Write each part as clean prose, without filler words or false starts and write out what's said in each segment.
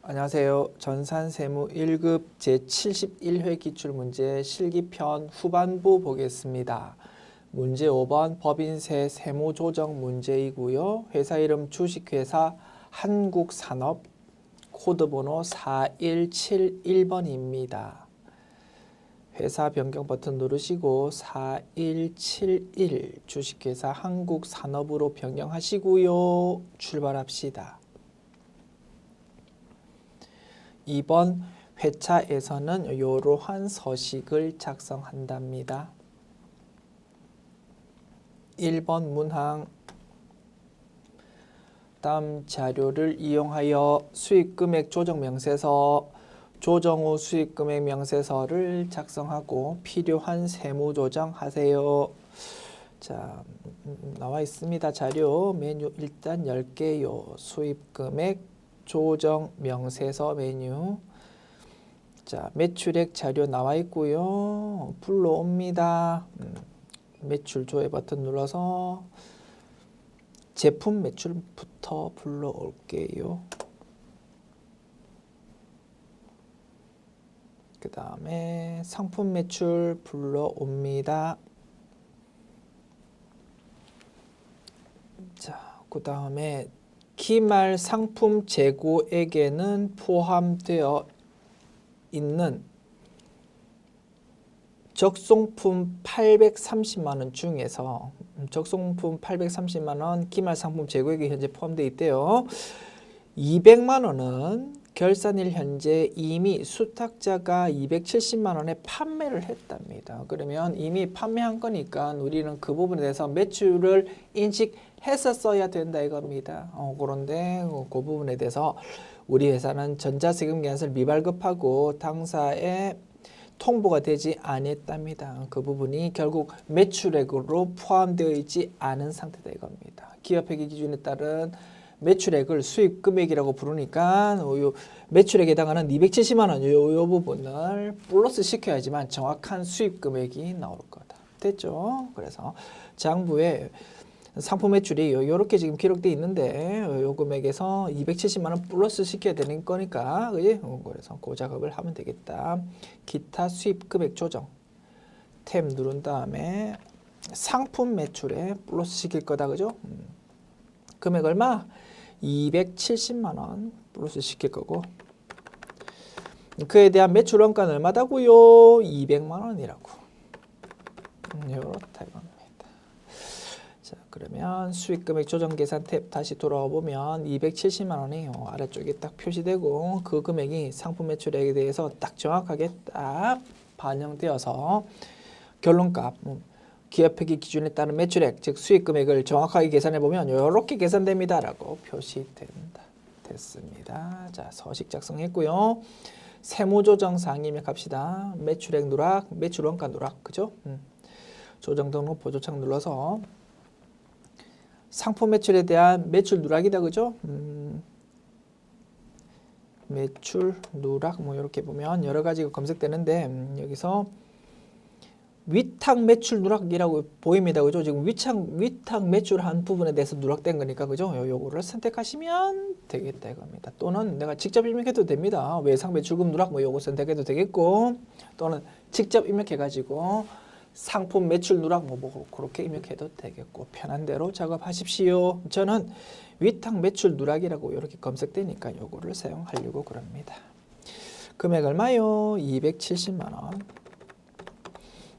안녕하세요. 전산세무 1급 제71회 기출문제 실기편 후반부 보겠습니다. 문제 5번 법인세 세무조정 문제이고요. 회사 이름 주식회사 한국산업 코드번호 4171번입니다. 회사 변경 버튼 누르시고 4171 주식회사 한국산업으로 변경하시고요. 출발합시다. 2번 회차에서는 이러한 서식을 작성한답니다. 1번 문항 다음 자료를 이용하여 수익금액 조정 명세서, 조정 후 수익금액 명세서를 작성하고 필요한 세무 조정하세요. 자, 나와 있습니다. 자료 메뉴 일단 10개요. 수익금액 조정 명세서 메뉴. 자, 매출액 자료 나와 있고요. 불러옵니다. 매출 조회 버튼 눌러서 제품 매출부터 불러올게요. 그 다음에 상품 매출 불러옵니다. 자, 그 다음에 기말 상품 재고액에는 포함되어 있는 적송품 830만 원 중에서 적송품 830만 원 기말 상품 재고액이 현재 포함되어 있대요. 200만 원은 결산일 현재 이미 수탁자가 270만 원에 판매를 했답니다. 그러면 이미 판매한 거니까 우리는 그 부분에 대해서 매출을 인식했었어야 된다 이겁니다. 그런데 그 부분에 대해서 우리 회사는 전자세금 계산서를 미발급하고 당사에 통보가 되지 않았답니다. 그 부분이 결국 매출액으로 포함되어 있지 않은 상태다 이겁니다. 기업회계 기준에 따른 매출액을 수익금액이라고 부르니까 요 매출액에 해당하는 270만 원 요 부분을 플러스 시켜야지만 정확한 수익금액이 나올 거다. 됐죠? 그래서 장부에 상품 매출이 요렇게 지금 기록되어 있는데 요 금액에서 270만 원 플러스 시켜야 되는 거니까 그지? 그래서 그 작업을 하면 되겠다. 기타 수입금액 조정 탭 누른 다음에 상품 매출에 플러스 시킬 거다. 그죠? 금액 얼마? 270만 원 플러스 시킬 거고 그에 대한 매출 원가는 얼마다고요? 200만 원이라고. 요렇다 이겁니다. 자, 그러면 수익금액 조정 계산 탭 다시 돌아와 보면 270만 원이 아래쪽에 딱 표시되고 그 금액이 상품 매출액에 대해서 딱 정확하게 딱 반영되어서 결론값 기업회계 기준에 따른 매출액, 즉 수익금액을 정확하게 계산해 보면 이렇게 계산됩니다 라고 표시된다. 됐습니다. 자, 서식 작성했고요. 세무조정사항 입력합시다. 매출액 누락, 매출원가 누락, 그죠? 조정 등록 보조창 눌러서 상품 매출에 대한 매출 누락이다, 그죠? 매출 누락 뭐 이렇게 보면 여러 가지가 검색되는데 여기서 위탁 매출 누락이라고 보입니다. 그죠? 지금 위탁 매출한 부분에 대해서 누락된 거니까, 그죠? 요거를 선택하시면 되겠다 이겁니다. 또는 내가 직접 입력해도 됩니다. 외상 매출금 누락 뭐 요거 선택해도 되겠고, 또는 직접 입력해가지고 상품 매출 누락 뭐 그렇게 입력해도 되겠고, 편한 대로 작업하십시오. 저는 위탁 매출 누락이라고 이렇게 검색되니까 요거를 사용하려고 그럽니다. 금액 얼마요? 270만 원.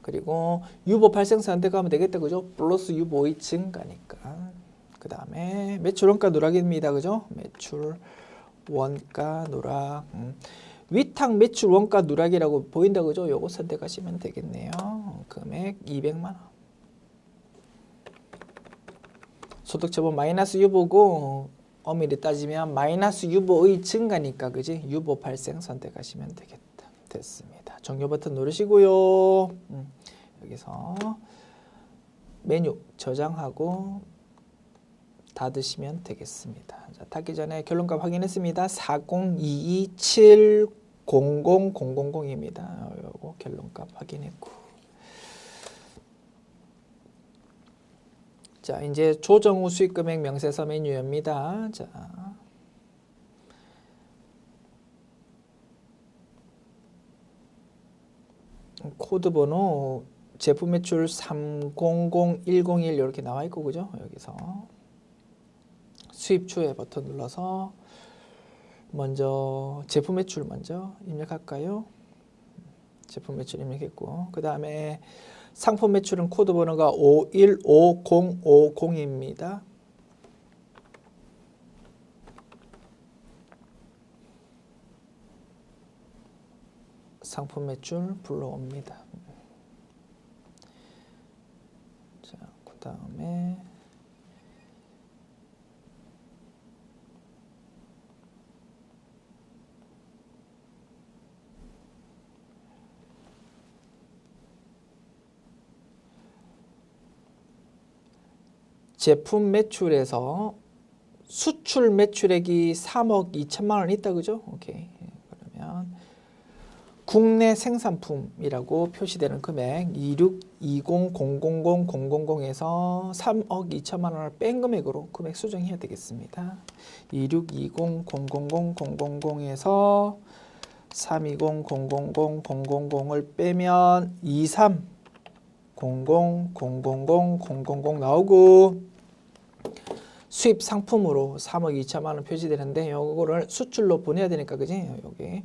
그리고 유보 발생 선택하면 되겠다. 그죠? 플러스 유보의 증가니까. 그 다음에 매출 원가 누락입니다. 그죠? 매출 원가 누락. 위탁 매출 원가 누락이라고 보인다. 그죠? 요거 선택하시면 되겠네요. 금액 200만 원. 소득처분 마이너스 유보고 엄밀히 따지면 마이너스 유보의 증가니까 그지? 유보 발생 선택하시면 되겠다. 됐습니다. 종료 버튼 누르시고요. 여기서 메뉴 저장하고 닫으시면 되겠습니다. 자, 닫기 전에 결론값 확인했습니다. 402270000입니다. 요거 결론값 확인했고. 자, 이제 조정 후 수익금액 명세서 메뉴입니다. 자, 코드 번호 제품 매출 300101 이렇게 나와 있고 그죠? 여기서 수입 추에 버튼 눌러서 먼저 제품 매출 먼저 입력할까요? 제품 매출 입력했고 그 다음에 상품 매출은 코드 번호가 515050입니다. 상품 매출 불러옵니다. 자, 그 다음에 제품 매출에서 수출 매출액이 3억 2천만 원 있다 그죠? 오케이. 그러면 국내 생산품이라고 표시되는 금액 262000000에서 3억 2천만 원을 뺀 금액으로 금액 수정해야 되겠습니다. 262000000에서 32000000을 빼면 230000000 나오고 수입 상품으로 3억 2천만 원 표시되는데 요거를 수출로 보내야 되니까 그지? 여기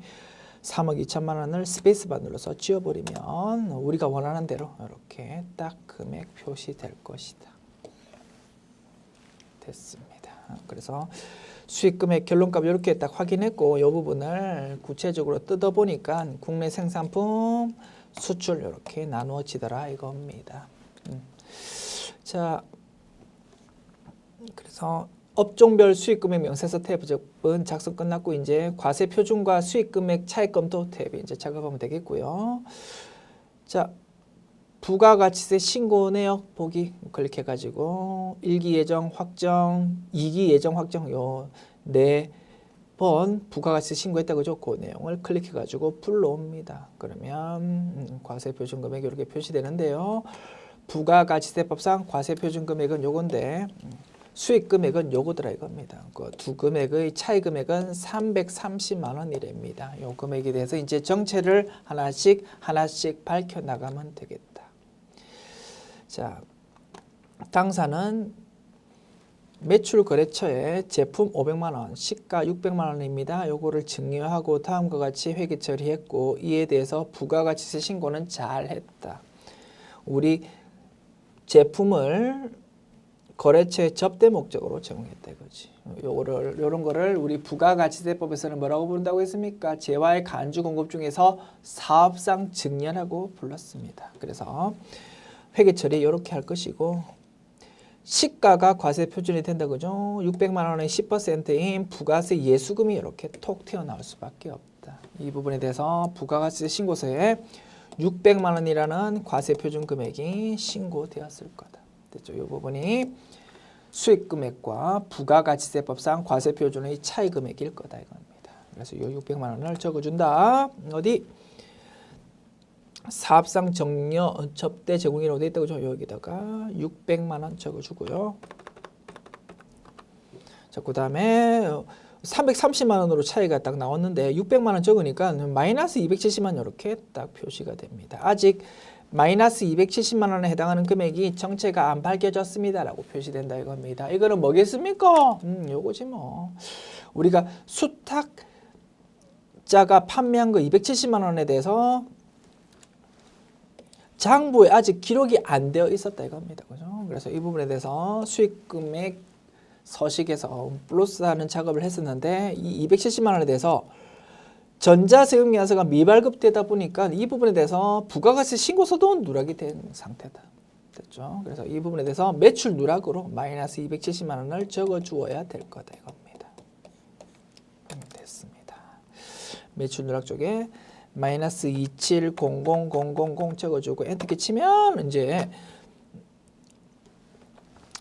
3억 2천만 원을 스페이스바 눌러서 지워버리면 우리가 원하는 대로 이렇게 딱 금액 표시될 것이다. 됐습니다. 그래서 수익 금액 결론값 이렇게 딱 확인했고 이 부분을 구체적으로 뜯어보니까 국내 생산품 수출 이렇게 나누어지더라 이겁니다. 자, 그래서 업종별 수익금액 명세서 탭은 작성 끝났고 이제 과세 표준과 수익금액 차익검토 탭에 이제 작업하면 되겠고요. 자, 부가가치세 신고 내역 보기 클릭해가지고 1기 예정 확정, 2기 예정 확정 요 4번 부가가치세 신고했다 그죠? 그 내용을 클릭해가지고 불러옵니다. 그러면 과세 표준 금액이 이렇게 표시되는데요. 부가가치세법상 과세 표준 금액은 요건데 수익 금액은 요거더라 이겁니다. 그 두 금액의 차이 금액은 330만 원이랍니다. 요 금액에 대해서 이제 정체를 하나씩 밝혀 나가면 되겠다. 자, 당사는 매출 거래처에 제품 500만 원, 시가 600만 원입니다. 요거를 증여하고 다음과 같이 회계 처리했고 이에 대해서 부가가치세 신고는 잘 했다. 우리 제품을 거래처의 접대 목적으로 제공했다 이거지. 요런 거를 우리 부가가치세법에서는 뭐라고 부른다고 했습니까? 재화의 간주 공급 중에서 사업상 증여라고 불렀습니다. 그래서 회계 처리 이렇게 할 것이고 시가가 과세 표준이 된다 그죠? 600만 원의 10%인 부가세 예수금이 이렇게 톡 튀어나올 수밖에 없다. 이 부분에 대해서 부가가치세 신고서에 600만 원이라는 과세 표준 금액이 신고되었을 거다. 됐죠? 이 부분이 수익 금액과 부가가치세법상 과세 표준의 차이 금액일 거다 이겁니다. 그래서 이 600만 원을 적어준다. 어디? 사업상 정려 접대 제공이라고 되어 있다고 여기다가 600만 원 적어주고요. 자, 그 다음에 330만 원으로 차이가 딱 나왔는데 600만 원 적으니까 마이너스 270만 원 이렇게 딱 표시가 됩니다. 아직 마이너스 270만 원에 해당하는 금액이 정체가 안 밝혀졌습니다 라고 표시된다 이겁니다. 이거는 뭐겠습니까? 요거지 뭐. 우리가 수탁자가 판매한 거 270만 원에 대해서 장부에 아직 기록이 안 되어 있었다 이겁니다. 그죠? 그래서 이 부분에 대해서 수익금액 서식에서 플러스하는 작업을 했었는데 이 270만 원에 대해서 전자세금계산서가 미발급되다 보니까 이 부분에 대해서 부가가치 신고서도 누락이 된 상태다. 됐죠? 그래서 이 부분에 대해서 매출 누락으로 마이너스 270만 원을 적어 주어야 될 거다 이겁니다. 됐습니다. 매출 누락 쪽에 마이너스 2700000 적어주고 엔터키 치면 이제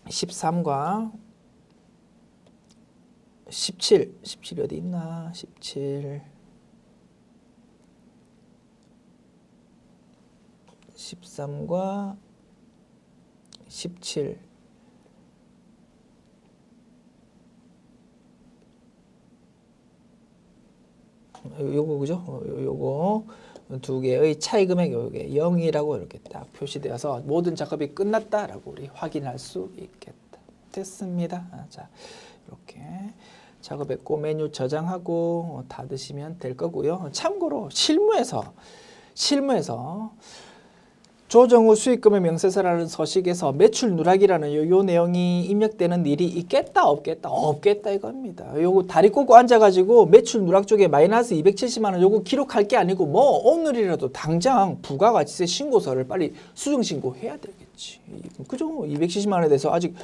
13과 17 어디 있나? 17 13과 17 요거 그죠? 요거 두 개의 차이 금액이 이게 0이라고 이렇게 딱 표시되어서 모든 작업이 끝났다라고 우리 확인할 수 있겠다. 됐습니다. 자, 이렇게 작업했고 메뉴 저장하고 닫으시면 될 거고요. 참고로 실무에서 조정 후 수익금의 명세서라는 서식에서 매출 누락이라는 요 내용이 입력되는 일이 있겠다 없겠다 이겁니다. 요거 다리 꽂고 앉아가지고 매출 누락 쪽에 마이너스 270만 원 요거 기록할 게 아니고 뭐 오늘이라도 당장 부가가치세 신고서를 빨리 수정 신고해야 되겠지. 그죠? 270만 원에 대해서 아직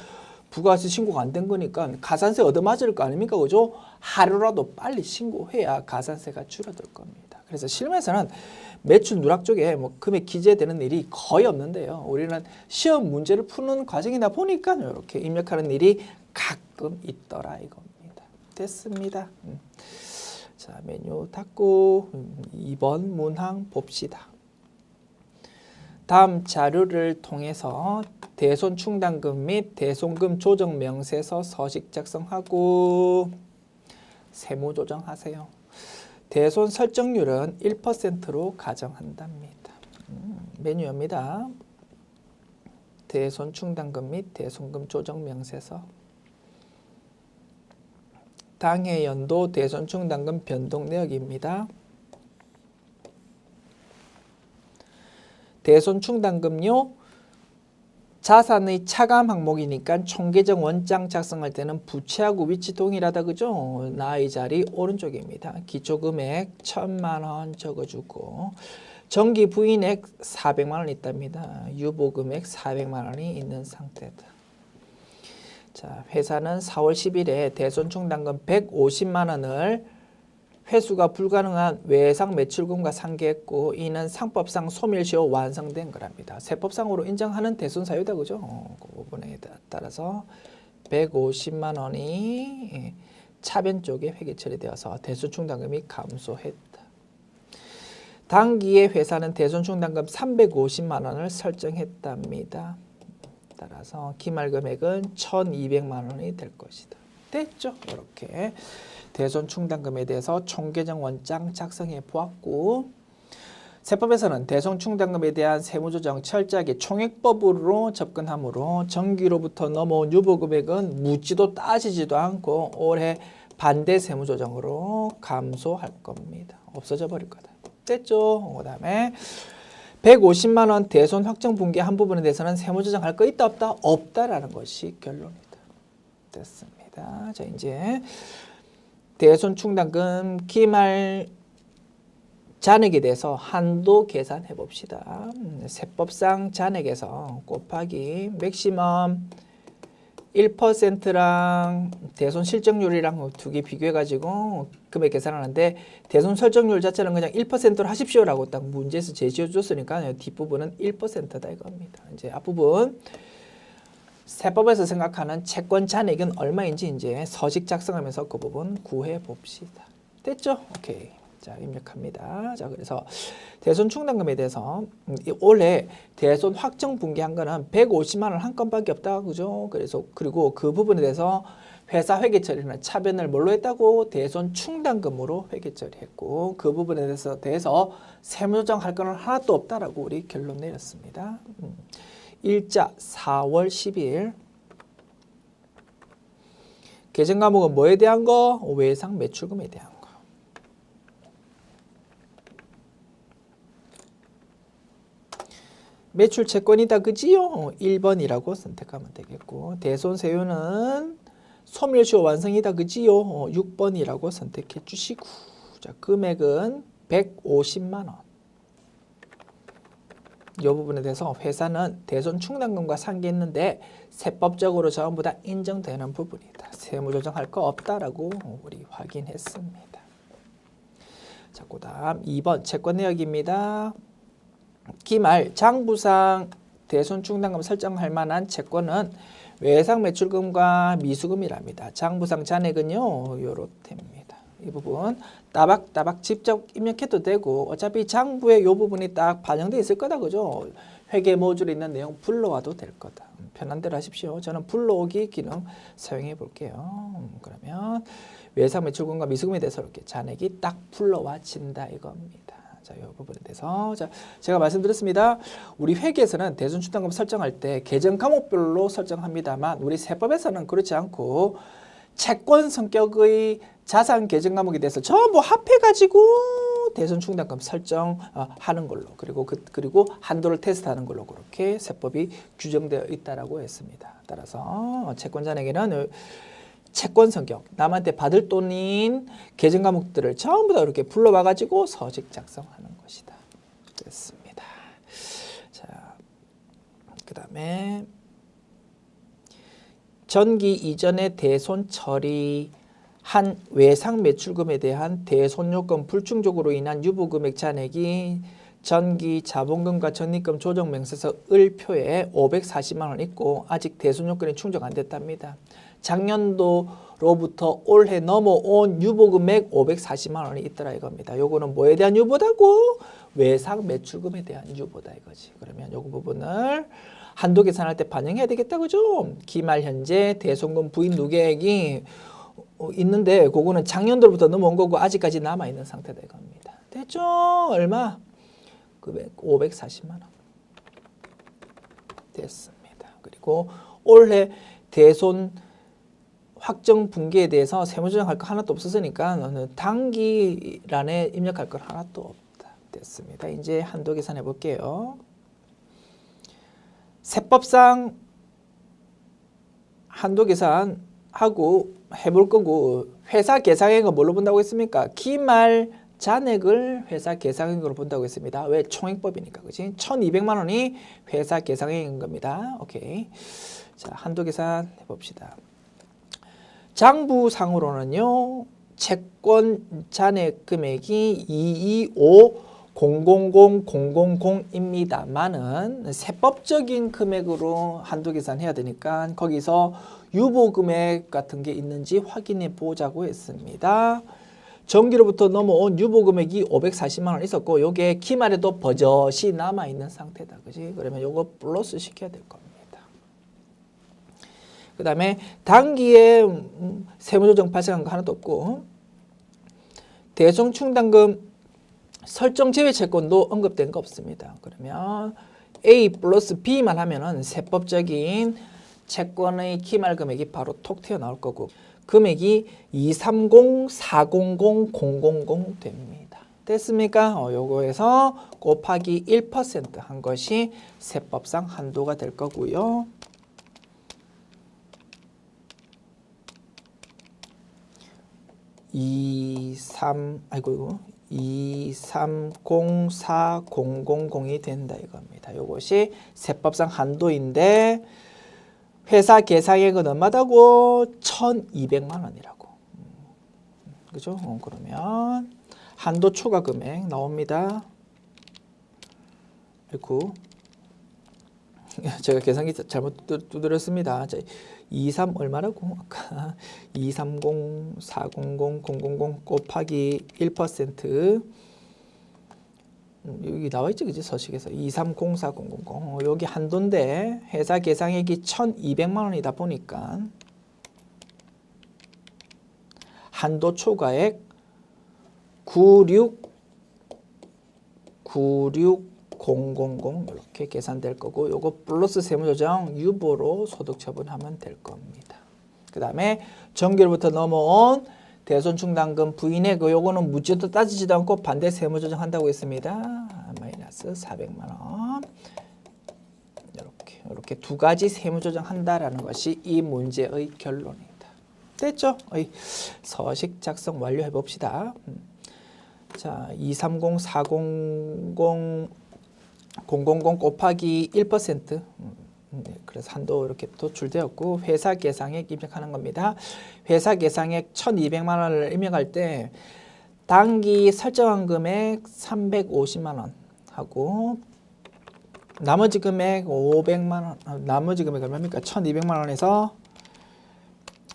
부가가치 신고가 안 된 거니까 가산세 얻어맞을 거 아닙니까? 그죠? 하루라도 빨리 신고해야 가산세가 줄어들 겁니다. 그래서 실무에서는 매출 누락 쪽에 뭐 금액 기재되는 일이 거의 없는데요. 우리는 시험 문제를 푸는 과정이다 보니까 이렇게 입력하는 일이 가끔 있더라 이겁니다. 됐습니다. 자, 메뉴 닫고 2번 문항 봅시다. 다음 자료를 통해서 대손 충당금 및 대손금 조정 명세서 서식 작성하고 세무 조정하세요. 대손 설정률은 1%로 가정한답니다. 메뉴입니다. 대손 충당금 및 대손금 조정 명세서. 당해 연도 대손 충당금 변동 내역입니다. 대손 충당금요. 자산의 차감 항목이니까 총계정 원장 작성할 때는 부채하고 위치 동일하다 그죠? 나의 자리 오른쪽입니다. 기초금액 1,000만 원 적어주고 정기 부인액 400만 원 있답니다. 유보금액 400만 원이 있는 상태다. 자, 회사는 4월 10일에 대손 충당금 150만 원을 회수가 불가능한 외상 매출금과 상계했고 이는 상법상 소멸시효 완성된 거랍니다. 세법상으로 인정하는 대손 사유다 그죠? 그 부분에 따라서 150만 원이 차변 쪽에 회계 처리되어서 대손 충당금이 감소했다. 당기에 회사는 대손 충당금 350만 원을 설정했답니다. 따라서 기말 금액은 1,200만 원이 될 것이다. 됐죠? 이렇게 대손 충당금에 대해서 총계정 원장 작성해 보았고 세법에서는 대손 충당금에 대한 세무조정 철저하게 총액법으로 접근하므로 정기로부터 넘어온 유보금액은 묻지도 따지지도 않고 올해 반대 세무조정으로 감소할 겁니다. 없어져 버릴 거다. 됐죠? 그 다음에 150만 원 대손 확정 분기 한 부분에 대해서는 세무조정할 거 있다 없다? 없다라는 것이 결론이다. 됐습니다. 자, 이제 대손 충당금 기말 잔액에 대해서 한도 계산해 봅시다. 세법상 잔액에서 곱하기 맥시멈 1%랑 대손 실적률이랑 두 개 비교해 가지고 금액 계산하는데 대손 설정률 자체는 그냥 1%로 하십시오라고 딱 문제에서 제시해 줬으니까 뒷부분은 1%다 이겁니다. 이제 앞부분 세법에서 생각하는 채권 잔액은 얼마인지 이제 서식 작성하면서 그 부분 구해 봅시다. 됐죠? 오케이. 자, 입력합니다. 자, 그래서 대손 충당금에 대해서 올해 대손 확정 분기한 거는 150만 원 한 건밖에 없다. 그죠? 그래서 그리고 그 부분에 대해서 회사 회계 처리는 차변을 뭘로 했다고? 대손 충당금으로 회계 처리했고 그 부분에 대해서 세무조정할 거는 하나도 없다라고 우리 결론 내렸습니다. 일자 4월 10일 계정 과목은 뭐에 대한 거? 외상 매출금에 대한 거. 매출 채권이다 그지요? 1번이라고 선택하면 되겠고 대손 세율은 소멸시효 완성이다 그지요? 6번이라고 선택해 주시고 자, 금액은 150만 원. 이 부분에 대해서 회사는 대손 충당금과 상계했는데 세법적으로 전부 다 인정되는 부분이다. 세무조정할 거 없다라고 우리 확인했습니다. 자, 그 다음 2번 채권 내역입니다. 기말 장부상 대손 충당금 설정할 만한 채권은 외상 매출금과 미수금이랍니다. 장부상 잔액은요, 요렇답니다. 이 부분 따박따박 직접 입력해도 되고 어차피 장부에 이 부분이 딱 반영되어 있을 거다 그죠? 회계 모듈에 있는 내용 불러와도 될 거다. 편한 대로 하십시오. 저는 불러오기 기능 사용해 볼게요. 그러면 외상 매출금과 미수금에 대해서 이렇게 잔액이 딱 불러와진다 이겁니다. 자, 이 부분에 대해서 자, 제가 말씀드렸습니다. 우리 회계에서는 대손충당금 설정할 때 계정 과목별로 설정합니다만 우리 세법에서는 그렇지 않고 채권 성격의 자산 계정 과목에 대해서 전부 합해가지고 대손충당금 설정하는 걸로 그리고 한도를 테스트하는 걸로 그렇게 세법이 규정되어 있다라고 했습니다. 따라서 채권자에게는 채권 성격, 남한테 받을 돈인 계정 과목들을 전부 다 이렇게 불러와가지고 서식 작성하는 것이다. 됐습니다. 자, 그 다음에 전기 이전의 대손 처리한 외상 매출금에 대한 대손요금 불충족으로 인한 유보금액 잔액이 전기 자본금과 적립금 조정 명세서 을표에 540만 원 있고 아직 대손 요건이 충족 안 됐답니다. 작년도로부터 올해 넘어온 유보금액 540만 원이 있더라 이겁니다. 요거는 뭐에 대한 유보다고? 외상 매출금에 대한 유보다 이거지. 그러면 요거 부분을 한도 계산할 때 반영해야 되겠다 그죠? 기말 현재 대손금 부인 누계액이 있는데 그거는 작년도로부터 넘어온 거고 아직까지 남아 있는 상태다 이겁니다. 됐죠? 얼마? 540만 원 됐습니다. 그리고 올해 대손 확정 분기에 대해서 세무조정할 거 하나도 없었으니까 단기란에 입력할 건 하나도 없다. 됐습니다. 이제 한도 계산해 볼게요. 세법상 한도 계산하고 해볼 거고 회사 계상액은 뭘로 본다고 했습니까? 기말 잔액을 회사 계상액으로 본다고 했습니다. 왜? 총액법이니까. 그치? 1200만 원이 회사 계상액인 겁니다. 오케이. 자, 한도 계산 해봅시다. 장부상으로는요. 채권 잔액 금액이 225,000,000입니다만은 세법적인 금액으로 한도 계산해야 되니까 거기서 유보 금액 같은 게 있는지 확인해 보자고 했습니다. 정기로부터 넘어온 유보 금액이 540만 원 있었고 요게 기말에도 버젓이 남아 있는 상태다. 그지? 그러면 요거 플러스 시켜야 될 겁니다. 그 다음에 단기에 세무조정 발생한 거 하나도 없고 대손충당금 설정 제외 채권도 언급된 거 없습니다. 그러면 A 플러스 B만 하면은 세법적인 채권의 기말 금액이 바로 톡 튀어나올 거고 금액이 230,400,000 됩니다. 됐습니까? 요거에서 곱하기 1% 한 것이 세법상 한도가 될 거고요. 230,400,000이 된다 이겁니다. 요것이 세법상 한도인데 회사 계상액은 얼마다고? 1,200만 원이라고. 그죠? 그러면 한도 초과 금액 나옵니다. 아이고. 제가 계산기 잘못 두드렸습니다. 23 얼마라고? 아까 230,400,000 곱하기 1% 여기 나와 있죠, 그지? 서식에서 230,400,000 여기 한도인데 회사 계상액이 1,200만 원이다 보니까 한도 초과액 96,000 이렇게 계산될 거고 요거 플러스 세무조정 유보로 소득 처분하면 될 겁니다. 그 다음에 정기로부터 넘어온 대손충당금 부인액 요거는 묻지도 따지지도 않고 반대 세무조정 한다고 했습니다. 마이너스 400만 원 이렇게 두 가지 세무조정 한다라는 것이 이 문제의 결론입니다. 됐죠? 서식 작성 완료해 봅시다. 자, 230,400,000 곱하기 1% 그래서 한도 이렇게 도출되었고 회사 계상액 입력하는 겁니다. 회사 계상액 1,200만 원을 입력할 때 단기 설정한 금액 350만 원 하고 나머지 금액 500만 원 나머지 금액 얼마입니까? 1,200만 원에서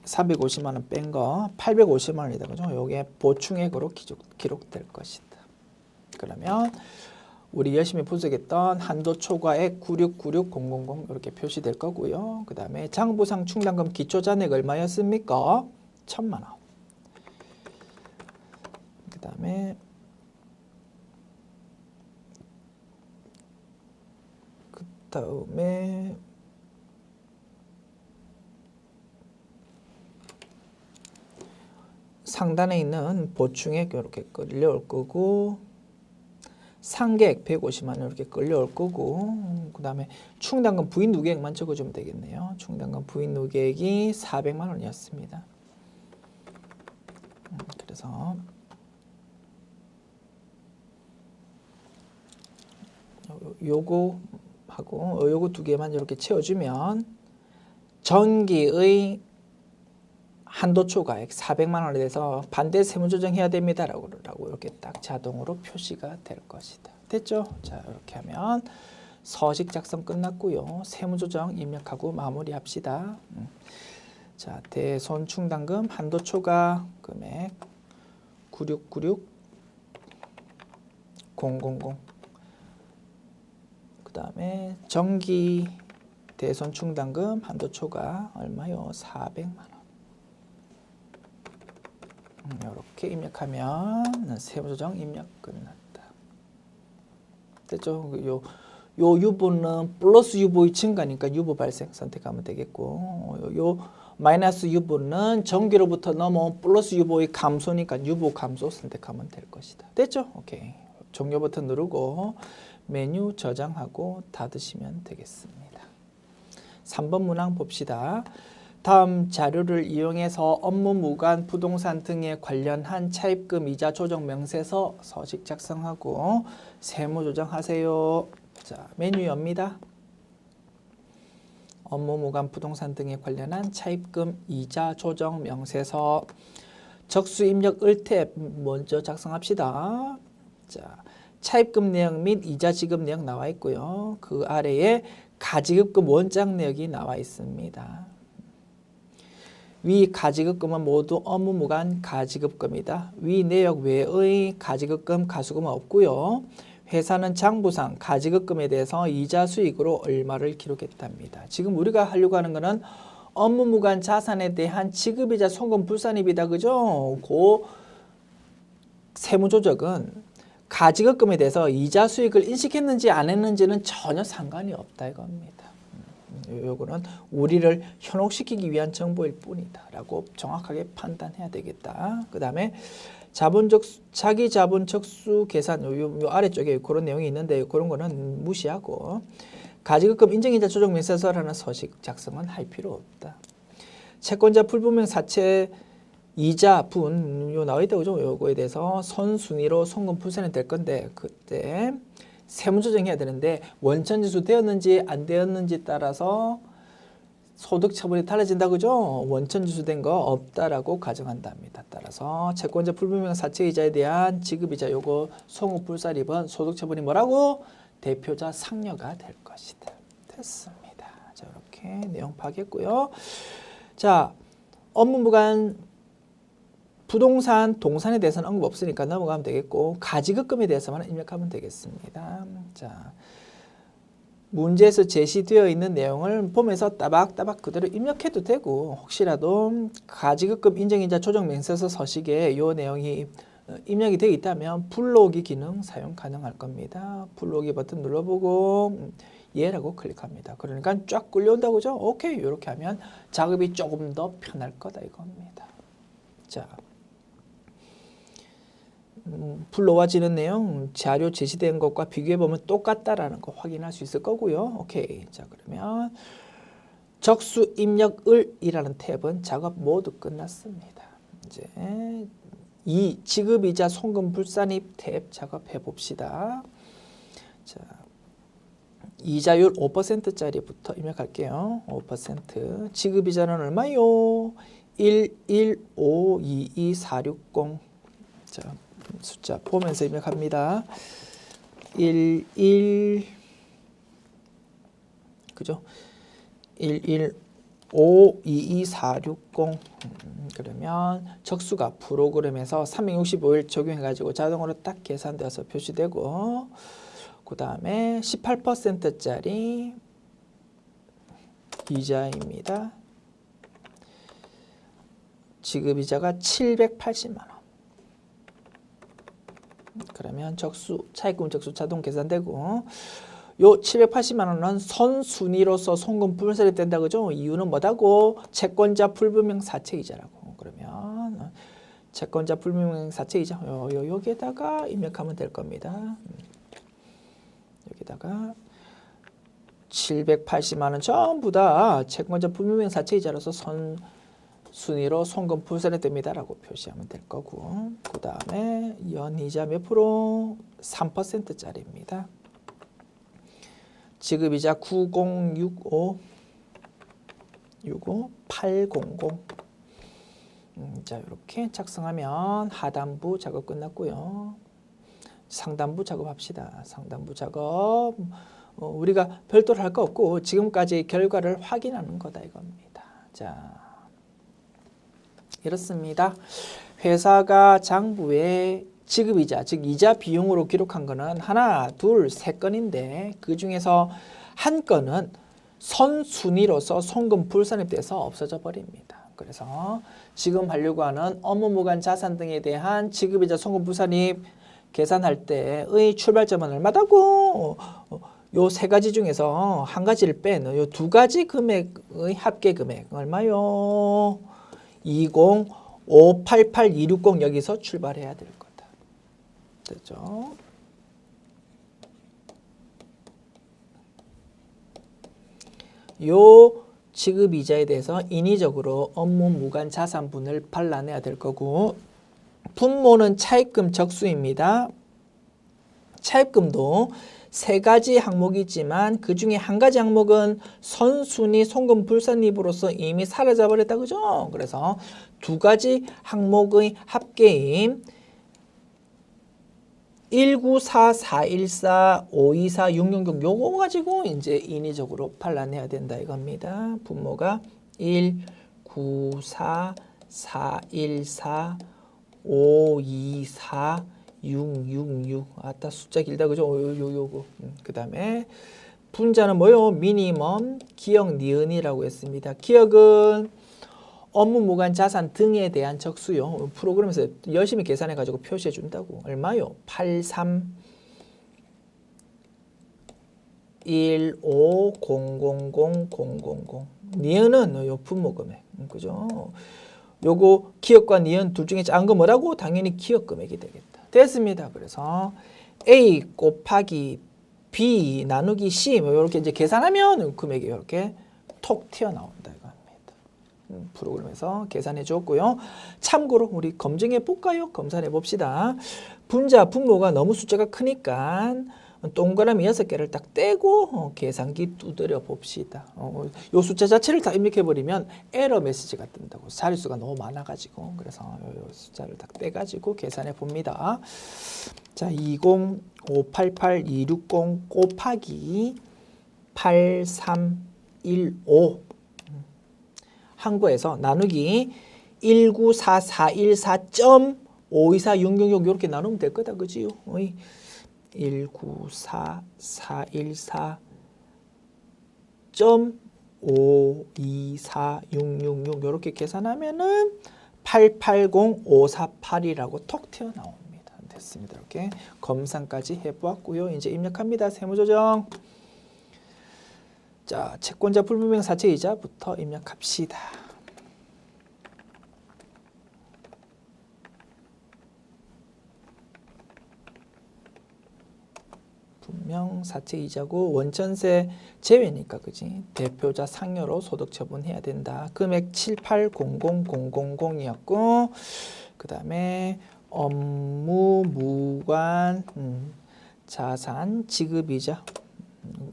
350만 원 뺀 거 850만 원이다. 그죠? 요게 보충액으로 기록될 것이다. 그러면 우리 열심히 분석했던 한도 초과액 96,000 이렇게 표시될 거고요. 그 다음에 장부상 충당금 기초잔액 얼마였습니까? 1,000만 원. 그 다음에 다음에 상단에 있는 보충액 이렇게 끌려올 거고, 상계액 150만 원 이렇게 끌려올 거고, 그 다음에 충당금 부인 누계액만 적어주면 되겠네요. 충당금 부인 누계액이 400만 원이었습니다. 그래서 요거 하고 요거 두 개만 이렇게 채워주면 전기의 한도 초과액 400만 원에 대해서 반대 세무조정해야 됩니다 라고 이렇게 딱 자동으로 표시가 될 것이다. 됐죠? 자, 이렇게 하면 서식 작성 끝났고요. 세무조정 입력하고 마무리합시다. 자, 대손 충당금 한도 초과 금액 9696 000. 그 다음에 정기 대손 충당금 한도 초과 얼마요? 400만 원. 이렇게 입력하면 세무조정 입력 끝났다. 됐죠? 요 유보는 플러스 유보의 증가니까 유보 발생 선택하면 되겠고, 요 마이너스 유보는 정기로부터 넘어온 플러스 유보의 감소니까 유보 감소 선택하면 될 것이다. 됐죠? 오케이. 종료 버튼 누르고 메뉴 저장하고 닫으시면 되겠습니다. 3번 문항 봅시다. 다음 자료를 이용해서 업무 무관 부동산 등에 관련한 차입금 이자 조정 명세서 서식 작성하고 세무 조정하세요. 자, 메뉴 엽니다. 업무 무관 부동산 등에 관련한 차입금 이자 조정 명세서 적수 입력 을탭 먼저 작성합시다. 자, 차입금 내역 및 이자 지급 내역 나와 있고요. 그 아래에 가지급금 원장 내역이 나와 있습니다. 위 가지급금은 모두 업무무관 가지급금이다. 위 내역 외의 가지급금 가수금은 없고요. 회사는 장부상 가지급금에 대해서 이자 수익으로 얼마를 기록했답니다. 지금 우리가 하려고 하는 거는 업무무관 자산에 대한 지급이자 송금 불산입이다. 그죠? 그 세무조정은 가지급금에 대해서 이자 수익을 인식했는지 안 했는지는 전혀 상관이 없다 이겁니다. 요거는 우리를 현혹시키기 위한 정보일 뿐이다 라고 정확하게 판단해야 되겠다. 그 다음에 자기 자본 적수 계산 요 아래쪽에 그런 내용이 있는데 그런 거는 무시하고 가지급금 인정이자 조정 명세서라는 서식 작성은 할 필요 없다. 채권자 불분명 사채 이자 분 요 나와 있다 그죠? 요거에 대해서 선순위로 송금 불산이 될 건데 그때 세무조정해야 되는데 원천지수 되었는지 안 되었는지 따라서 소득 처분이 달라진다 그죠? 원천지수 된 거 없다라고 가정한답니다. 따라서 채권자 불분명 사채이자에 대한 지급이자 요거 송금 불사립은 소득 처분이 뭐라고? 대표자 상여가 될 것이다. 됐습니다. 자, 이렇게 내용 파악했고요. 자, 업무무관 부동산, 동산에 대해서는 언급 없으니까 넘어가면 되겠고 가지급금에 대해서만 입력하면 되겠습니다. 자, 문제에서 제시되어 있는 내용을 보면서 따박따박 그대로 입력해도 되고 혹시라도 가지급금 인정이자 조정 명세서 서식에 이 내용이 입력이 되어 있다면 불러오기 기능 사용 가능할 겁니다. 불러오기 버튼 눌러보고 예라고 클릭합니다. 그러니까 쫙 끌려온다고 그죠? 오케이. 이렇게 하면 작업이 조금 더 편할 거다 이겁니다. 자, 불러와지는 내용 자료 제시된 것과 비교해보면 똑같다라는 거 확인할 수 있을 거고요. 오케이. 자, 그러면 적수 입력을이라는 탭은 작업 모두 끝났습니다. 이제 이 지급이자 송금 불산입 탭 작업해 봅시다. 자, 이자율 5%짜리부터 입력할게요. 5%. 지급이자는 얼마요? 11522,460. 자, 숫자 보면서 입력합니다. 그죠? 11522,460. 그러면 적수가 프로그램에서 365일 적용해가지고 자동으로 딱 계산되어서 표시되고 그 다음에 18%짜리 이자입니다. 지급이자가 780만 원. 그러면 적수 차입금 적수 자동 계산되고 요 780만 원은 선순위로서 송금 불살이 된다 그죠? 이유는 뭐다고? 채권자 불분명 사채이자라고. 그러면 채권자 불분명 사채이자 여기에다가 입력하면 될 겁니다. 여기다가 780만 원 전부 다 채권자 불분명 사채이자로서 선순위로 송금 불살이 됩니다라고 표시하면 될 거고, 그 다음에 연이자 몇 프로? 3%짜리입니다. 지급이자 9065 800. 자, 이렇게 작성하면 하단부 작업 끝났고요. 상단부 작업합시다. 상단부 작업 우리가 별도로 할 거 없고 지금까지 결과를 확인하는 거다 이겁니다. 자, 이렇습니다. 회사가 장부에 지급이자, 즉 이자 비용으로 기록한 거는 하나, 둘, 세 건인데 그 중에서 한 건은 선순위로서 송금 불산입돼서 없어져 버립니다. 그래서 지금 하려고 하는 업무무관 자산 등에 대한 지급이자 송금 불산입 계산할 때의 출발점은 얼마다고? 요 세 가지 중에서 한 가지를 빼는 요 두 가지 금액의 합계 금액 얼마요? 20588,260 여기서 출발해야 될 거다. 됐죠? 요 지급이자에 대해서 인위적으로 업무무관 자산분을 발라내야 될 거고, 분모는 차입금 적수입니다. 차입금도 세 가지 항목이지만 그 중에 한 가지 항목은 선순위 송금 불산입으로서 이미 사라져 버렸다 그죠? 그래서 두 가지 항목의 합계인 194,414,524,600 요거 가지고 이제 인위적으로 발라내야 된다 이겁니다. 분모가 194,414,524,666 아따 숫자 길다 그죠? 요거 그 다음에 분자는 뭐요? 미니멈 기억 니은이라고 했습니다. 기억은 업무무관 자산 등에 대한 적수요. 프로그램에서 열심히 계산해 가지고 표시해 준다고. 얼마요? 83,150,000,000. 니은은 요 분모 금액. 그죠? 요거 기억과 니은 둘 중에 작은 거 뭐라고? 당연히 기억 금액이 되겠다. 됐습니다. 그래서 A 곱하기 B 나누기 C 뭐 이렇게 이제 계산하면 금액이 이렇게 톡 튀어나온다. 프로그램에서 계산해 줬고요. 참고로 우리 검증해 볼까요? 검사해 봅시다. 분자, 분모가 너무 숫자가 크니까 동그라미 6개를 딱 떼고 계산기 두드려 봅시다. 요 숫자 자체를 다 입력해 버리면 에러 메시지가 뜬다고. 자릿수가 너무 많아 가지고. 그래서 요 숫자를 딱 떼 가지고 계산해 봅니다. 자, 20588,260 곱하기 8315 한거에서 나누기 194,414.524,666 이렇게 나누면 될 거다 그지요? 194,414.524,666 이렇게 계산하면은 880,548이라고 톡 튀어나옵니다. 됐습니다. 이렇게 검산까지 해보았고요. 이제 입력합니다. 세무조정. 자, 채권자 불분명 사채이자부터 입력합시다. 분명 사채이자고 원전세 제외니까 그지? 대표자 상여로 소득 처분해야 된다. 금액 780,000,000이었고 그 다음에 업무무관 자산 지급이자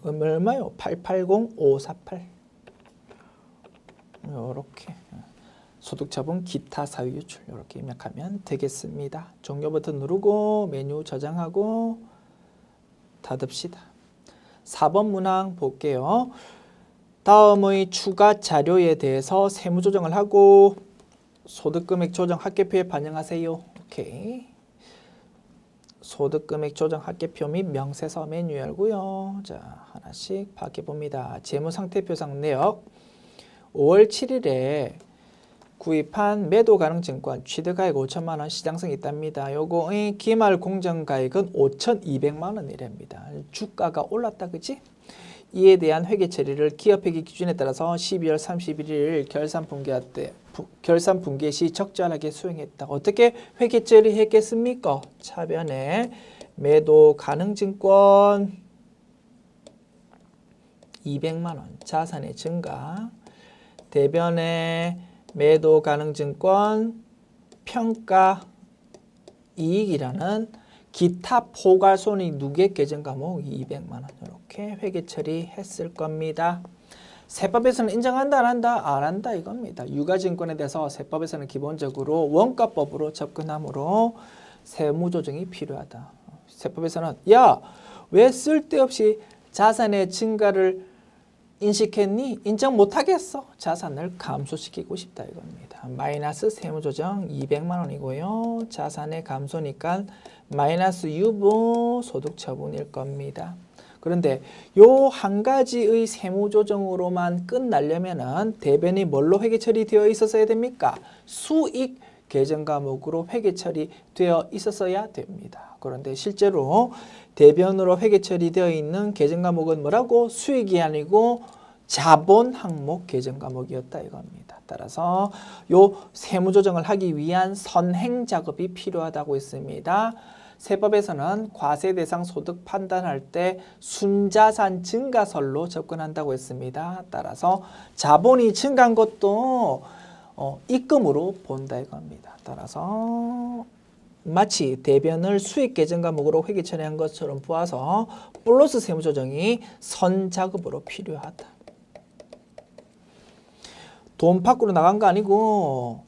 얼마요? 880,548 이렇게 소득처분 기타 사유 유출 이렇게 입력하면 되겠습니다. 종료 버튼 누르고 메뉴 저장하고 닫읍시다. 4번 문항 볼게요. 다음의 추가 자료에 대해서 세무조정을 하고 소득금액 조정 합계표에 반영하세요. 오케이. 소득금액 조정 합계표 및 명세서 메뉴 열고요. 자, 하나씩 파악해 봅니다. 재무상태표상 내역 5월 7일에 구입한 매도 가능 증권 취득가액 5천만 원 시장성 있답니다. 요거의 기말 공정가액은 5,200만 원이랍니다. 주가가 올랐다 그지? 이에 대한 회계 처리를 기업회계 기준에 따라서 12월 31일 결산 분기에 시 적절하게 수행했다. 어떻게 회계 처리했겠습니까? 차변에 매도 가능 증권 200만 원 자산의 증가, 대변에 매도 가능 증권 평가 이익이라는 기타 포괄 손익 누계 계정 과목 200만 원 이렇게 회계 처리했을 겁니다. 세법에서는 인정한다 안 한다? 안 한다 이겁니다. 유가증권에 대해서 세법에서는 기본적으로 원가법으로 접근하므로 세무조정이 필요하다. 세법에서는 야, 왜 쓸데없이 자산의 증가를 인식했니? 인정 못하겠어. 자산을 감소시키고 싶다 이겁니다. 마이너스 세무조정 200만 원이고요. 자산의 감소니까 마이너스 유보 소득 처분일 겁니다. 그런데 요 한 가지의 세무조정으로만 끝나려면은 대변이 뭘로 회계 처리되어 있었어야 됩니까? 수익 계정 과목으로 회계 처리되어 있었어야 됩니다. 그런데 실제로 대변으로 회계 처리되어 있는 계정 과목은 뭐라고? 수익이 아니고 자본 항목 계정 과목이었다 이겁니다. 따라서 요 세무조정을 하기 위한 선행 작업이 필요하다고 했습니다. 세법에서는 과세 대상 소득 판단할 때 순자산 증가설로 접근한다고 했습니다. 따라서 자본이 증가한 것도 입금으로 본다 이겁니다. 따라서 마치 대변을 수익 계정 과목으로 회계 처리한 것처럼 보아서 플러스 세무조정이 선작업으로 필요하다. 돈 밖으로 나간 거 아니고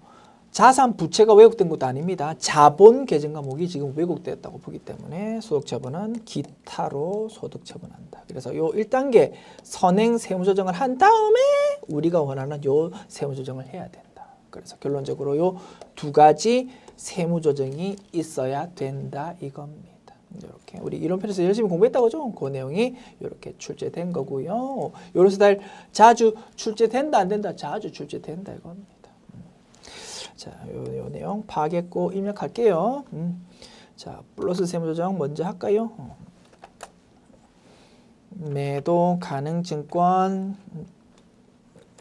자산 부채가 왜곡된 것도 아닙니다. 자본 계정 과목이 지금 왜곡되었다고 보기 때문에 소득처분은 기타로 소득처분한다. 그래서 요 1단계 선행 세무조정을 한 다음에 우리가 원하는 요 세무조정을 해야 된다. 그래서 결론적으로 요 두 가지 세무조정이 있어야 된다 이겁니다. 이렇게 우리 이론편에서 열심히 공부했다고 죠? 그 내용이 이렇게 출제된 거고요. 요런 스타일 자주 출제된다 안 된다? 자주 출제된다 이겁니다. 자, 요 내용 파악했고 입력할게요. 자, 플러스 세무조정 먼저 할까요? 매도 가능 증권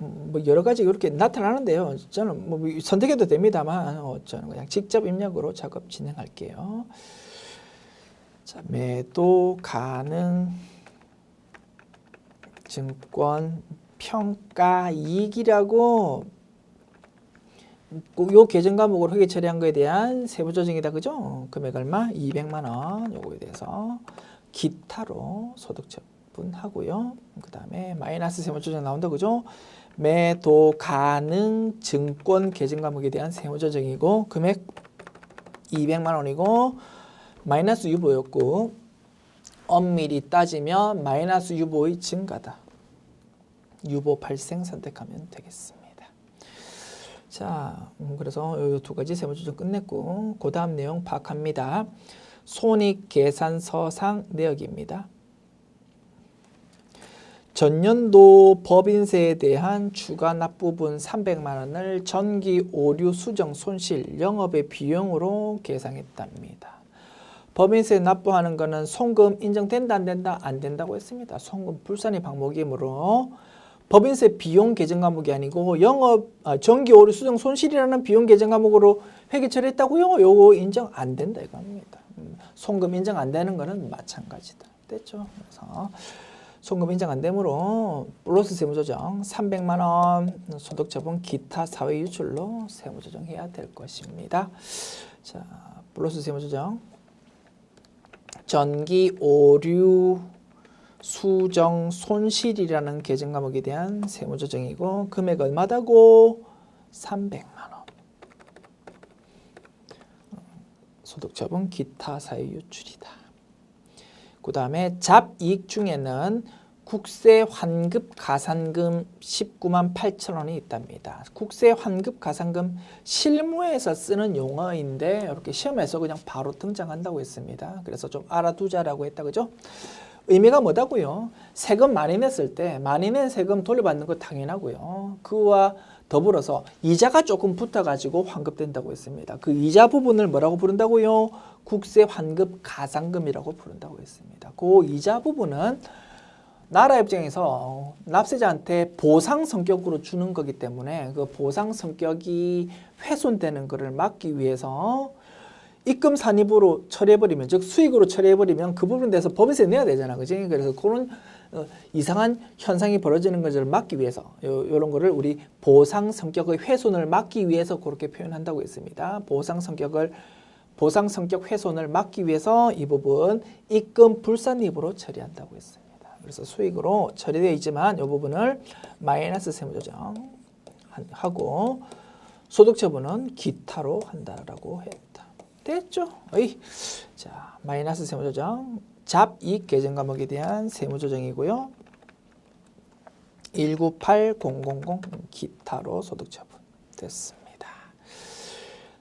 뭐 여러 가지 이렇게 나타나는데요. 저는 뭐 선택해도 됩니다만 저는 그냥 직접 입력으로 작업 진행할게요. 자, 매도 가능 증권 평가 이익이라고 요 계정 과목으로 회계 처리한 거에 대한 세부 조정이다. 그죠? 금액 얼마? 200만 원. 요거에 대해서 기타로 소득 처분하고요. 그다음에 마이너스 세무 조정 나온다. 그죠? 매도 가능 증권 계정 과목에 대한 세무 조정이고 금액 200만 원이고 마이너스 유보였고 엄밀히 따지면 마이너스 유보의 증가다. 유보 발생 선택하면 되겠습니다. 자, 그래서 이 두 가지 세무조정 끝냈고 그 다음 내용 파악합니다. 손익계산서상 내역입니다. 전년도 법인세에 대한 추가 납부분 300만 원을 전기 오류 수정 손실 영업의 비용으로 계상했답니다. 법인세 납부하는 거는 송금 인정된다 안 된다? 안 된다고 했습니다. 송금 불산이 방목이므로 법인세 비용 계정 과목이 아니고 전기 오류 수정 손실이라는 비용 계정 과목으로 회계 처리했다고요? 요거 인정 안 된다 이겁니다. 송금 인정 안 되는 거는 마찬가지다. 됐죠? 그래서 송금 인정 안 되므로 플러스 세무조정 300만 원 소득처분 기타 사회 유출로 세무조정해야 될 것입니다. 자, 플러스 세무조정 전기 오류 수정 손실이라는 계정 과목에 대한 세무조정이고 금액 얼마다고? 300만 원. 소득처분 기타 사유 유출이다. 그 다음에 잡이익 중에는 국세 환급 가산금 19만 8천 원이 있답니다. 국세 환급 가산금 실무에서 쓰는 용어인데 이렇게 시험에서 그냥 바로 등장한다고 했습니다. 그래서 좀 알아두자라고 했다 그죠? 의미가 뭐다고요? 세금 많이 냈을 때 많이 낸 세금 돌려받는 거 당연하고요. 그와 더불어서 이자가 조금 붙어가지고 환급된다고 했습니다. 그 이자 부분을 뭐라고 부른다고요? 국세 환급 가산금이라고 부른다고 했습니다. 그 이자 부분은 나라 입장에서 납세자한테 보상 성격으로 주는 거기 때문에 그 보상 성격이 훼손되는 것을 막기 위해서 입금 산입으로 처리해버리면, 즉 수익으로 처리해버리면 그 부분에 대해서 법인세 내야 되잖아, 그지? 그래서 그런 이상한 현상이 벌어지는 것을 막기 위해서 이런 거를 우리 보상 성격의 훼손을 막기 위해서 그렇게 표현한다고 했습니다. 보상 성격 훼손을 막기 위해서 이 부분 입금 불산입으로 처리한다고 했습니다. 그래서 수익으로 처리되어 있지만 이 부분을 마이너스 세무조정 하고 소득 처분은 기타로 한다라고 했다. 됐죠? 자, 마이너스 세무조정 잡이익 계정 과목에 대한 세무조정이고요. 198000 기타로 소득 처분 됐습니다.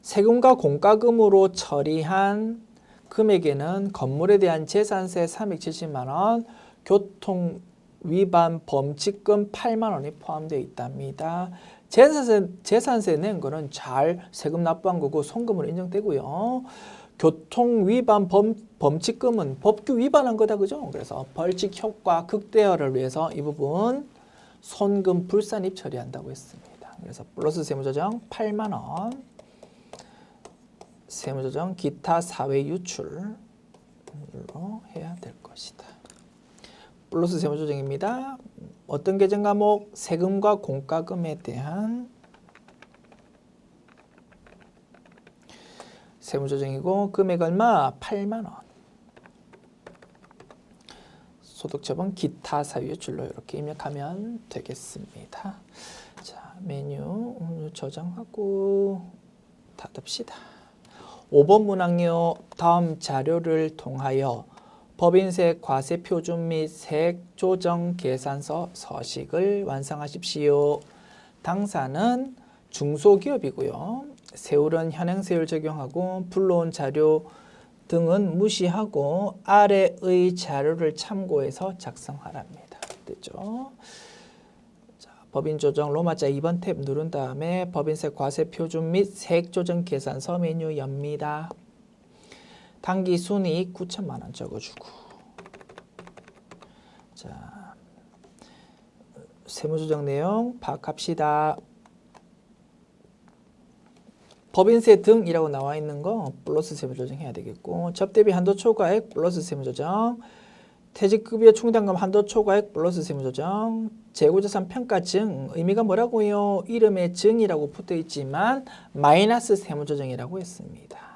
세금과 공과금으로 처리한 금액에는 건물에 대한 재산세 370만 원, 교통 위반 범칙금 8만 원이 포함되어 있답니다. 재산세 낸 거는 잘 세금 납부한 거고 송금으로 인정되고요. 교통 위반 범칙금은 법규 위반한 거다, 그죠? 그래서 벌칙 효과 극대화를 위해서 이 부분 손금 불산입 처리한다고 했습니다. 그래서 플러스 세무조정 8만 원, 세무조정 기타 사회 유출로 해야 될 것이다. 플러스 세무조정입니다. 어떤 계정 과목? 세금과 공과금에 대한 세무조정이고 금액 얼마? 8만 원. 소득처분 기타 사유출로 이렇게 입력하면 되겠습니다. 자, 메뉴 저장하고 닫읍시다. 5번 문항요. 다음 자료를 통하여 법인세 과세 표준 및 세액 조정 계산서 서식을 완성하십시오. 당사는 중소기업이고요. 세율은 현행세율 적용하고 불러온 자료 등은 무시하고 아래의 자료를 참고해서 작성하랍니다. 됐죠? 자, 법인 조정 로마자 2번 탭 누른 다음에 법인세 과세 표준 및 세액 조정 계산서 메뉴 엽니다. 당기 순이익 9천만 원 적어주고, 자, 세무조정 내용 파악합시다. 법인세 등이라고 나와 있는 거 플러스 세무조정 해야 되겠고, 접대비 한도 초과액 플러스 세무조정, 퇴직급여 충당금 한도 초과액 플러스 세무조정, 재고자산 평가증 의미가 뭐라고요? 이름에 증이라고 붙어 있지만 마이너스 세무조정이라고 했습니다.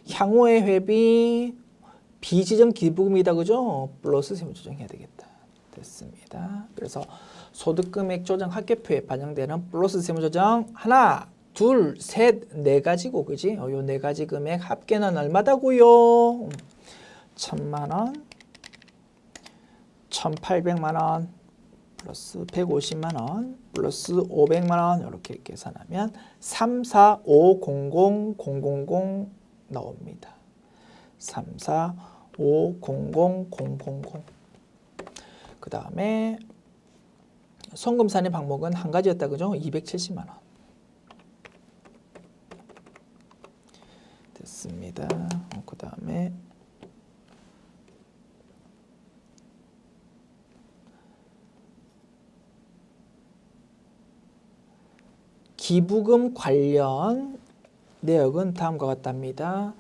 향후의 회비 비지정 기부금이다, 그죠? 플러스 세무조정 해야 되겠다. 됐습니다. 그래서 소득금액 조정 합계표에 반영되는 플러스 세무조정 하나, 둘, 셋, 네 가지고, 그지? 요 네 가지 금액 합계는 얼마다고요? 1,000만 원, 1,800만 원, 플러스 150만 원, 플러스 500만 원 이렇게 계산하면 3450000 나옵니다. 3450000. 그 다음에 송금산의 방목은 한 가지였다, 그죠? 270만 원. 됐습니다. 그 다음에 기부금 관련 내역은 다음과 같답니다.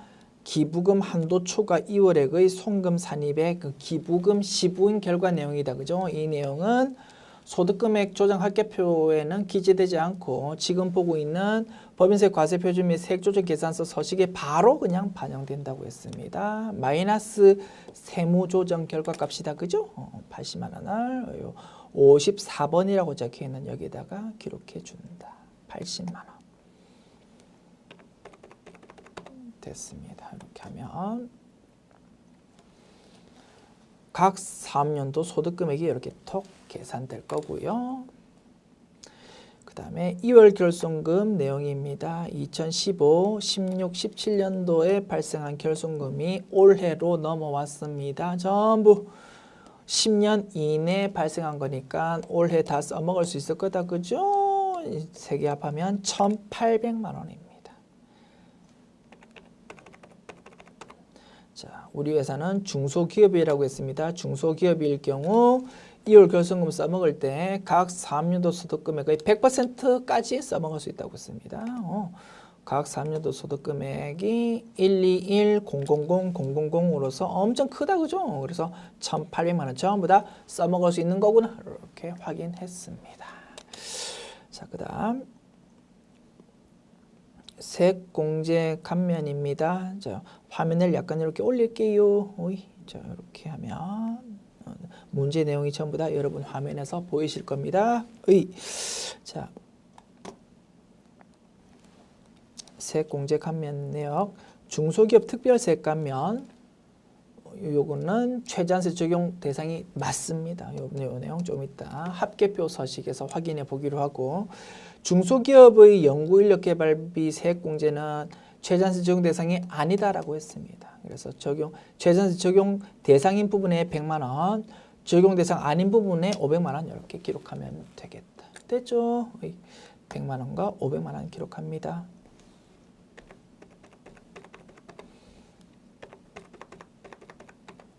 기부금 한도 초과 2월액의 송금 산입의 그 기부금 시부인 결과 내용이다, 그죠? 이 내용은 소득금액 조정 합계표에는 기재되지 않고 지금 보고 있는 법인세 과세 표준 및 세액 조정 계산서 서식에 바로 그냥 반영된다고 했습니다. 마이너스 세무 조정 결과값이다, 그죠? 80만 원을 54번이라고 적혀 있는 여기다가 기록해 준다. 80만 원. 됐습니다. 이렇게 하면 각 사업연도 소득금액이 이렇게 톡 계산될 거고요. 그 다음에 2월 결손금 내용입니다. 2015, 16, 17년도에 발생한 결손금이 올해로 넘어왔습니다. 전부 10년 이내에 발생한 거니까 올해 다 써먹을 수 있을 거다, 그죠? 세 개 합하면 1,800만 원입니다. 자, 우리 회사는 중소기업이라고 했습니다. 중소기업일 경우 2월 결손금 써먹을 때 각 사업연도 소득금액의 100%까지 써먹을 수 있다고 했습니다. 각 사업연도 소득금액이 121,000,000으로서 엄청 크다, 그죠? 그래서 1,800만 원 전부 다 써먹을 수 있는 거구나, 이렇게 확인했습니다. 자, 그 다음 세액공제 감면입니다. 자, 화면을 약간 이렇게 올릴게요. 자, 이렇게 하면 문제 내용이 전부 다 여러분 화면에서 보이실 겁니다. 자, 세액공제 감면 내역, 중소기업 특별세액 감면, 요거는 최저한세 적용 대상이 맞습니다. 요 내용 좀 이따 합계표 서식에서 확인해 보기로 하고, 중소기업의 연구인력개발비 세액공제는 최저한세 적용 대상이 아니다라고 했습니다. 그래서 최저한세 적용 대상인 부분에 100만 원, 적용 대상 아닌 부분에 500만 원 이렇게 기록하면 되겠다. 됐죠? 100만 원과 500만 원 기록합니다.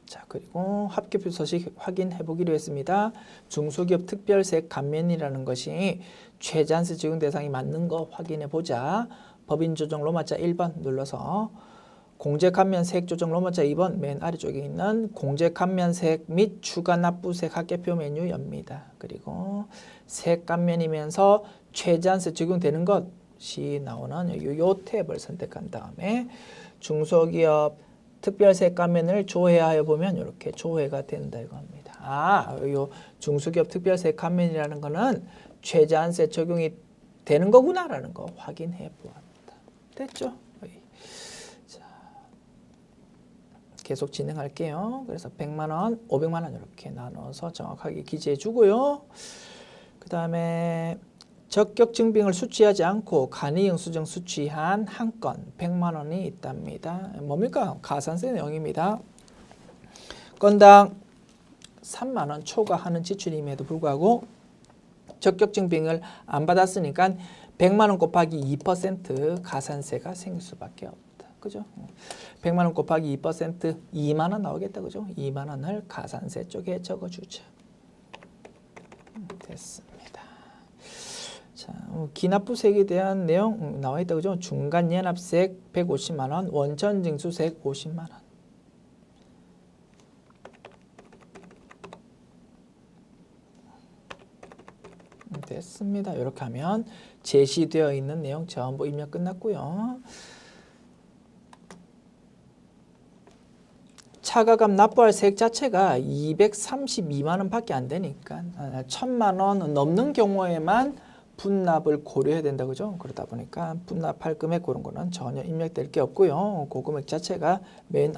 자, 그리고 합계표 서식 확인해 보기로 했습니다. 중소기업 특별세액 감면이라는 것이 최저한세 적용 대상이 맞는 거 확인해 보자. 법인 조정 로마자 1번 눌러서 공제 감면 세액 조정 로마자 2번 맨 아래쪽에 있는 공제 감면 세액 및 추가 납부세액 합계표 메뉴 엽니다. 그리고 세액 감면이면서 최저한세 적용되는 것이 나오는 요 탭을 선택한 다음에 중소기업 특별세액 감면을 조회하여 보면 이렇게 조회가 된다 이겁니다. 요 중소기업 특별세액 감면이라는 거는 최저한세 적용이 되는 거구나라는 거 확인해 보았다. 됐죠? 자, 계속 진행할게요. 그래서 100만 원, 500만 원 이렇게 나눠서 정확하게 기재해 주고요. 그 다음에 적격 증빙을 수취하지 않고 간이 영수증 수취한 한 건 100만 원이 있답니다. 뭡니까? 가산세 내용입니다. 건당 3만 원 초과하는 지출임에도 불구하고 적격 증빙을 안 받았으니까 100만 원 곱하기 2% 가산세가 생길 수밖에 없다. 그죠? 100만 원 곱하기 2% 2만 원 나오겠다. 그죠? 2만 원을 가산세 쪽에 적어주자. 됐습니다. 자, 기납부세액에 대한 내용 나와 있다. 그죠? 중간연합세액 150만 원, 원천징수세액 50만 원. 됐습니다. 이렇게 하면 제시되어 있는 내용 전부 입력 끝났고요. 차가감 납부할 세액 자체가 232만 원밖에 안 되니까 1,000만 원 넘는 경우에만 분납을 고려해야 된다, 그죠? 그러다 보니까 분납할 금액 그런 거는 전혀 입력될 게 없고요. 그 금액 자체가 맨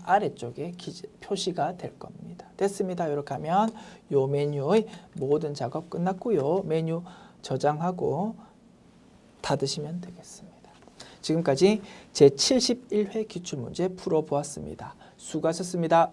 아래쪽에 표시가 될 겁니다. 됐습니다. 이렇게 하면 요 메뉴의 모든 작업 끝났고요. 메뉴 저장하고 닫으시면 되겠습니다. 지금까지 제71회 기출문제 풀어보았습니다. 수고하셨습니다.